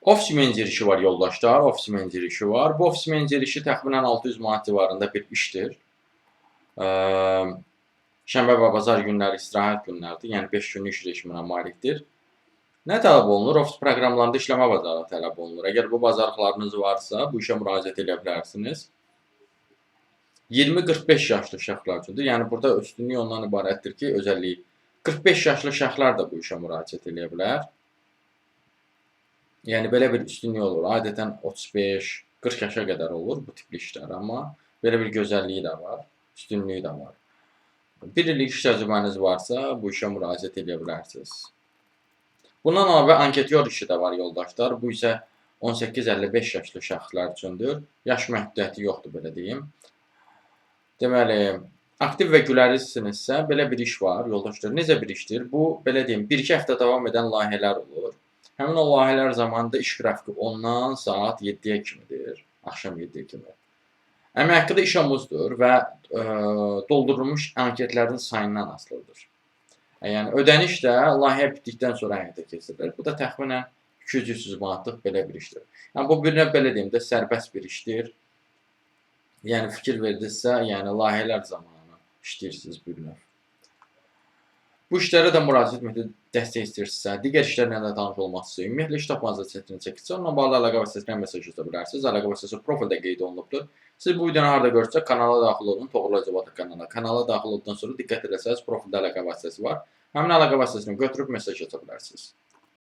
Ofis meneceri işi var yoldaşlar, ofis meneceri işi var. Bu ofis meneceri işi təxminən 600 manat civarında bir işdir. Şənbə və bazar günləri istirahət günləridir, yəni 5 günlük iş rejiminə malikdir. Nə tələb olunur? Ofis proqramlarında işləmə bacarığı tələb olunur. Əgər bu bacarıqlarınız varsa, bu işə müraciət edə bilərsiniz. 20-45 yaşlı şəxslər üçündür. Yəni burada üstünlük ondan ibarətdir ki, özəlliyi 45 yaşlı şəxslər də bu işə müraciət edə bilər. Yəni belə bir üstünlük olur. Adətən 35-40 yaşa qədər olur bu tipli işlər, amma belə bir gözəlliyi də var, üstünlüyü də var. 1 illik iş təcrübəniz varsa, bu işə müraciət edə bilərsiniz. Bundan əlavə anketyor işi də var yoldaşlar. Bu isə 18-55 yaşlı şəxslər üçündür. Yaş məhdudiyyəti yoxdur, belə deyim. Deməli, aktiv və gülərizsinizsə, belə bir iş var yoldaşlar. Necə bir işdir? Bu, belə deyim, 1-2 həftə davam edən layihələr olur. Həmin o layihələr zamanında iş qrafiki 10-dan saat 7-yə kimidir, axşam 7-yə kimi. Əmək haqqı da iş omuzdur və doldurulmuş anketlərin sayından asılıdır. Yəni, ödəniş də layihə bitdikdən sonra həyata keçirilir. Bu da təxminən 200-300 manatlıq belə bir işdir. Yəni, bu bir növ belə deyim də, sərbəst bir işdir. Yəni, fikir verdinizsə, yəni layihələr zamanı işləyirsiniz bir növ. Bu işlərə də müraciət etməkdə dəstək istəyirsinizsə, digər işlərlə də tanış olmaq üçün, ümumiyyətlə iş tapmanızda çətinlik çəkirsə, onunla bağlı əlaqə vasitəsilə mesaj yazа bilərsiniz. Əlaqə vasitəsi profildə qeyd olunubdur. Siz bu videonu harada görürsünüzsə, kanala daxil olun, Toğrul kanalına. Kanala daxil olduqdan sonra diqqət etsəniz, profildə əlaqə vasitəsi var. Həmin əlaqə vasitəsini götürüb mesaj yaza bilərsiniz.